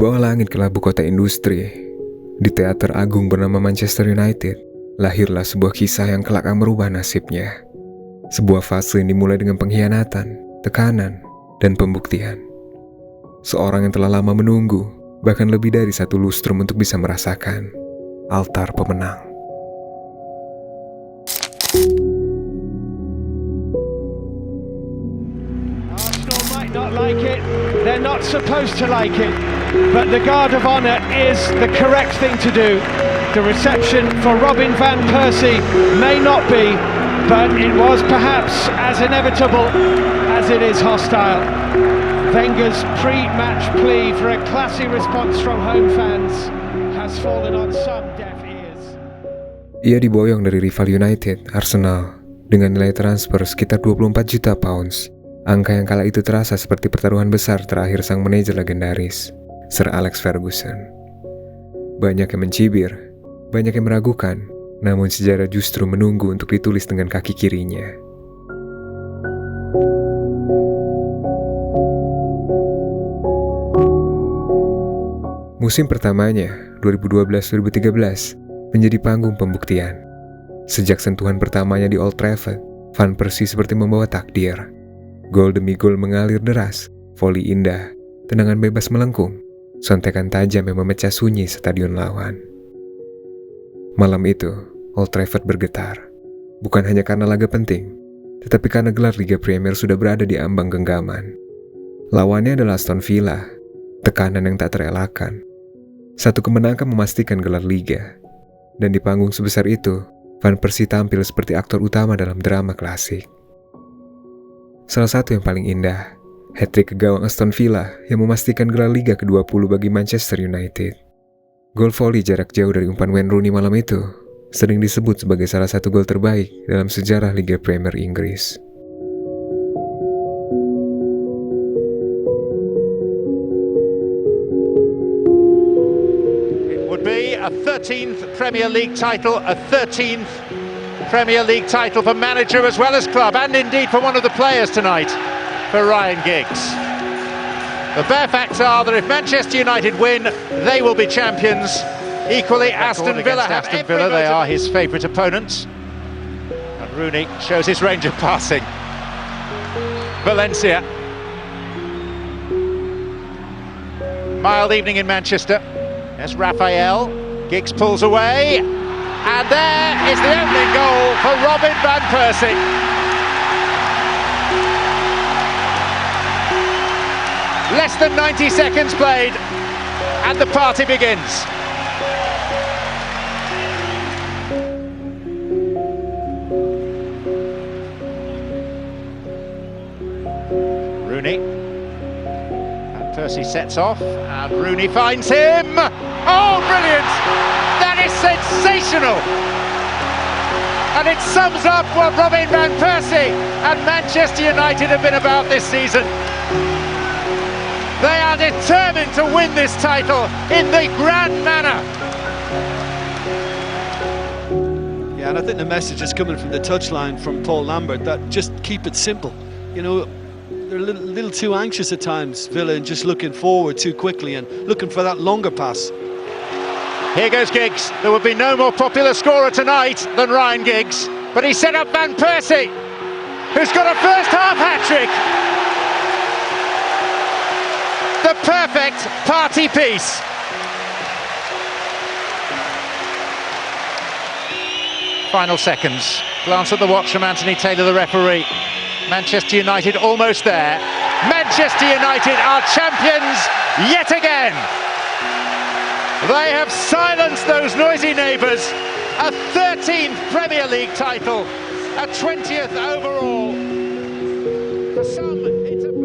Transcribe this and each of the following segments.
bawah langit kelabu kota industri, di teater agung bernama Manchester United, lahirlah sebuah kisah yang kelak akan merubah nasibnya. Sebuah fase yang dimulai dengan pengkhianatan, tekanan, dan pembuktian. Seorang yang telah lama menunggu, bahkan lebih dari satu lustrum untuk bisa merasakan altar pemenang. Arsenal might not like it, they're not supposed to like it, but the guard of honour is the correct thing to do. The reception for Robin van Persie may not be, but it was perhaps as inevitable as it is hostile. Wenger's pre-match plea for a classy response from home fans has fallen on some deaf ears. Ia diboyong dari rival United, Arsenal, dengan nilai transfer sekitar 24 juta pounds. Angka yang kala itu terasa seperti pertaruhan besar terakhir sang manajer legendaris, Sir Alex Ferguson. Banyak yang mencibir, banyak yang meragukan, namun sejarah justru menunggu untuk ditulis dengan kaki kirinya. Musim pertamanya, 2012-2013, menjadi panggung pembuktian. Sejak sentuhan pertamanya di Old Trafford, Van Persie seperti membawa takdir. Gol demi gol mengalir deras, voli indah, tendangan bebas melengkung, sontekan tajam yang memecah sunyi stadion lawan. Malam itu, Old Trafford bergetar. Bukan hanya karena laga penting, tetapi karena gelar Liga Premier sudah berada di ambang genggaman. Lawannya adalah Aston Villa, tekanan yang tak terelakkan. Satu kemenangan memastikan gelar Liga. Dan di panggung sebesar itu, Van Persie tampil seperti aktor utama dalam drama klasik. Salah satu yang paling indah, hat-trick ke gawang Aston Villa yang memastikan gelar Liga ke-20 bagi Manchester United. Gol voli jarak jauh dari umpan Wayne Rooney malam itu sering disebut sebagai salah satu gol terbaik dalam sejarah Liga Premier Inggris. It would be a 13th Premier League title, a 13th Premier League title for manager as well as club, and indeed for one of the players tonight, for Ryan Giggs. The bare facts are that if Manchester United win, they will be champions. Equally, Aston Villa they are his favourite opponents. And Rooney shows his range of passing. Valencia. Mild evening in Manchester. There's Raphael. Giggs pulls away. And there is the opening goal for Robin van Persie. Less than 90 seconds played, and the party begins. Rooney. And Persie sets off, and Rooney finds him. Oh, brilliant! That is sensational! And it sums up what Robin van Persie and Manchester United have been about this season. They are determined to win this title in the grand manner. Yeah, and I think the message is coming from the touchline from Paul Lambert that just keep it simple. You know, they're a little too anxious at times, Villa, and just looking forward too quickly and looking for that longer pass. Here goes Giggs. There would be no more popular scorer tonight than Ryan Giggs, but he set up Van Persie, who's got a first half hat-trick. The perfect party piece. Final seconds. Glance at the watch from Anthony Taylor, the referee. Manchester United almost there. Manchester United are champions yet again. They have silenced those noisy neighbours. A 13th Premier League title, a 20th overall. For some, it's a...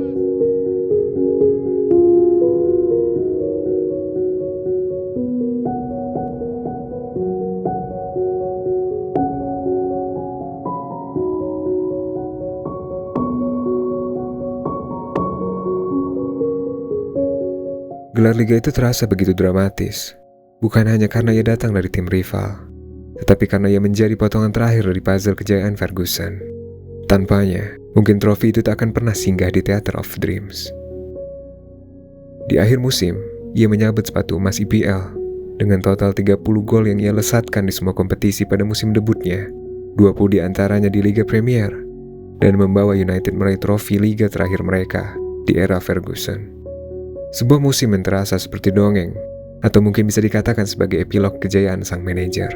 Gelar Liga itu terasa begitu dramatis, bukan hanya karena ia datang dari tim rival, tetapi karena ia menjadi potongan terakhir dari puzzle kejayaan Ferguson. Tanpanya, mungkin trofi itu tak akan pernah singgah di Theatre of Dreams. Di akhir musim, ia menyabet sepatu emas IPL dengan total 30 gol yang ia lesatkan di semua kompetisi pada musim debutnya, 20 diantaranya di Liga Premier, dan membawa United meraih trofi Liga terakhir mereka di era Ferguson. Sebuah musim yang terasa seperti dongeng, atau mungkin bisa dikatakan sebagai epilog kejayaan sang manajer.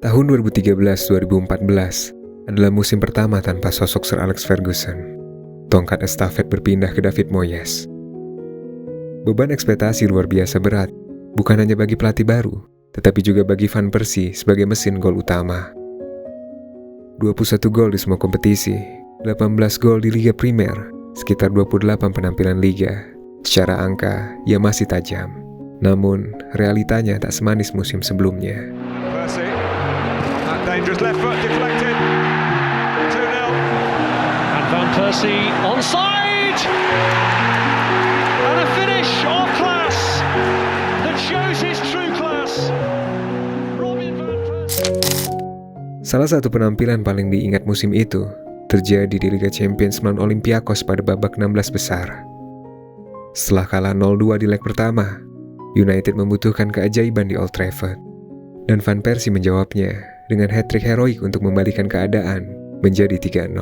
Tahun 2013-2014 adalah musim pertama tanpa sosok Sir Alex Ferguson. Tongkat estafet berpindah ke David Moyes. Beban ekspektasi luar biasa berat, bukan hanya bagi pelatih baru, tetapi juga bagi Van Persie sebagai mesin gol utama. 21 gol di semua kompetisi, 18 gol di Liga Primer, sekitar 28 penampilan Liga. Secara angka, ia masih tajam. Namun, realitanya tak semanis musim sebelumnya. Dangerous left foot deflected. 2-0. And Van Persie onside. And a finish of class that shows his true class. Robin Van Persie. Salah satu penampilan paling diingat musim itu terjadi di Liga Champions melawan Olympiakos pada babak 16 besar. Setelah kalah 0-2 di leg pertama, United membutuhkan keajaiban di Old Trafford. Dan Van Persie menjawabnya dengan hat-trick heroik untuk membalikan keadaan menjadi 3-0.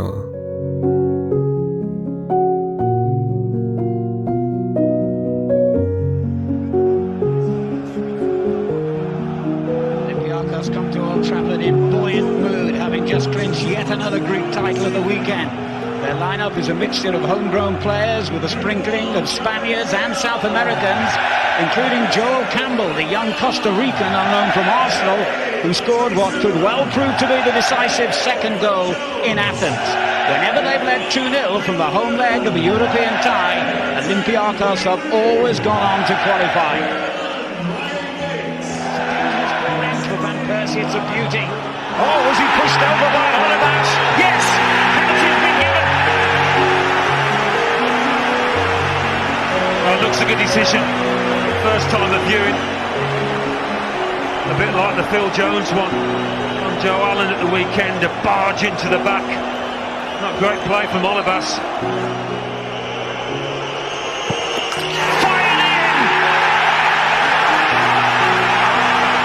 Olympiacos come to Old Trafford in buoyant mood, having just clinched yet another Greek title of the weekend. Their lineup is a mixture of homegrown players with a sprinkling of Spaniards and South Americans, including Joel Campbell, the young Costa Rican on loan from Arsenal, who scored what could well prove to be the decisive second goal in Athens. Whenever they've led 2-0 from the home leg of a European tie, Olympiacos have always gone on to qualify. For Van Persie, it's a beauty. Oh, was he pushed over by Hornibus? Yes! Penalty's been given. Well, it looks a good decision. First time of viewing. A bit like the Phil Jones one on Joe Allen at the weekend, a barge into the back. Not great play from Hornibus. Fired in!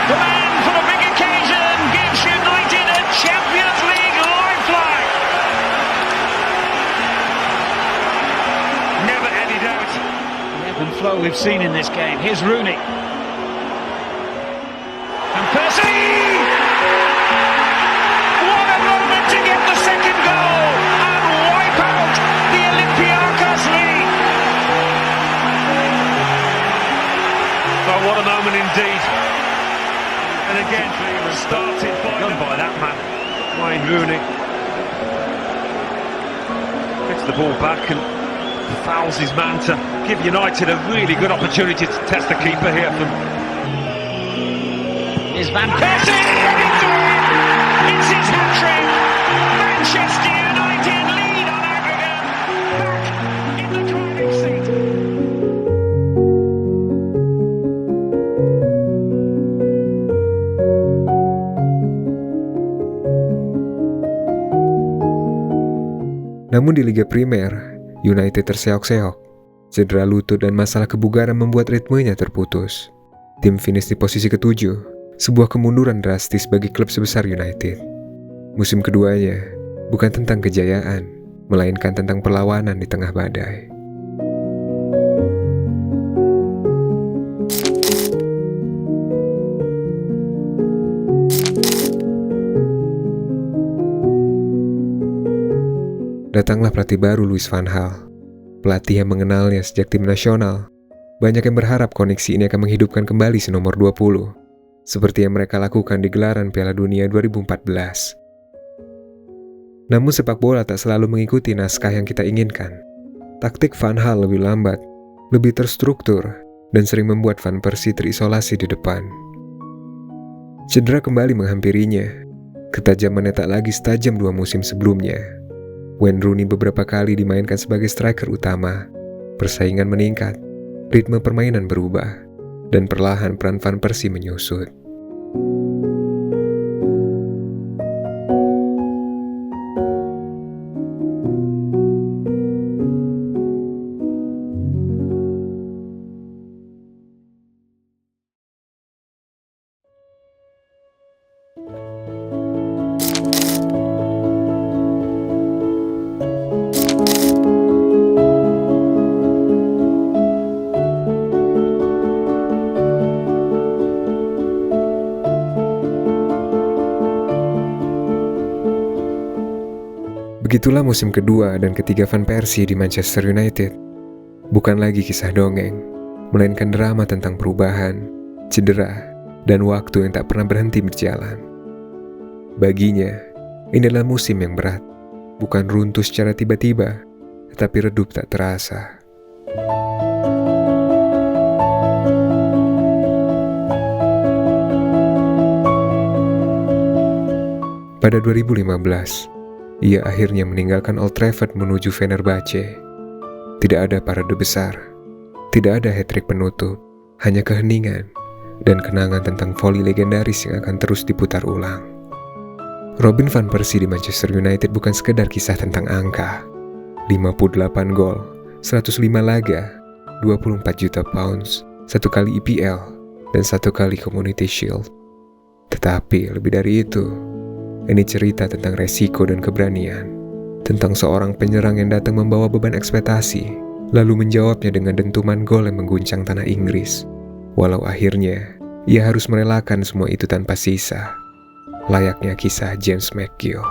The man for the big occasion gives United a Champions League lifeline. Never any doubt. The ebb and flow we've seen in this game. Here's Rooney. Persie! What a moment to get the second goal and wipe out the Olympiacos lead. Oh, what a moment indeed. And again, started by that man, Wayne Rooney. Gets the ball back and fouls his man to give United a really good opportunity to test the keeper here from. Is Van Persie ready to win? It's his hat-trick. Manchester United lead on aggregate. Back in the driving seat. Namun di Liga Primer, United terseok-seok. Cedera lutut dan masalah kebugaran membuat ritmenya terputus. Tim finish di posisi ke-7. Sebuah kemunduran drastis bagi klub sebesar United. Musim keduanya bukan tentang kejayaan, melainkan tentang perlawanan di tengah badai. Datanglah pelatih baru Louis van Gaal, pelatih yang mengenalnya sejak tim nasional. Banyak yang berharap koneksi ini akan menghidupkan kembali si nomor 20. Seperti yang mereka lakukan di gelaran Piala Dunia 2014. Namun sepak bola tak selalu mengikuti naskah yang kita inginkan. Taktik Van Gaal lebih lambat, lebih terstruktur, dan sering membuat Van Persie terisolasi di depan. Cedera kembali menghampirinya. Ketajamannya tak lagi setajam 2 musim sebelumnya. Wayne Rooney beberapa kali dimainkan sebagai striker utama. Persaingan meningkat, ritme permainan berubah, dan perlahan peran Van Persie menyusut. Begitulah musim kedua dan ketiga Van Persie di Manchester United. Bukan lagi kisah dongeng, melainkan drama tentang perubahan, cedera, dan waktu yang tak pernah berhenti berjalan. Baginya, ini adalah musim yang berat, bukan runtuh secara tiba-tiba, tetapi redup tak terasa. Pada 2015, ia akhirnya meninggalkan Old Trafford menuju Fenerbahce. Tidak ada parade besar, tidak ada hat-trick penutup, hanya keheningan dan kenangan tentang voli legendaris yang akan terus diputar ulang. Robin van Persie di Manchester United bukan sekedar kisah tentang angka. 58 gol, 105 laga, 24 juta pounds, 1 kali EPL, dan 1 kali Community Shield. Tetapi lebih dari itu, ini cerita tentang resiko dan keberanian, tentang seorang penyerang yang datang membawa beban ekspektasi, lalu menjawabnya dengan dentuman gol yang mengguncang tanah Inggris. Walau akhirnya, ia harus merelakan semua itu tanpa sisa, layaknya kisah James McGill.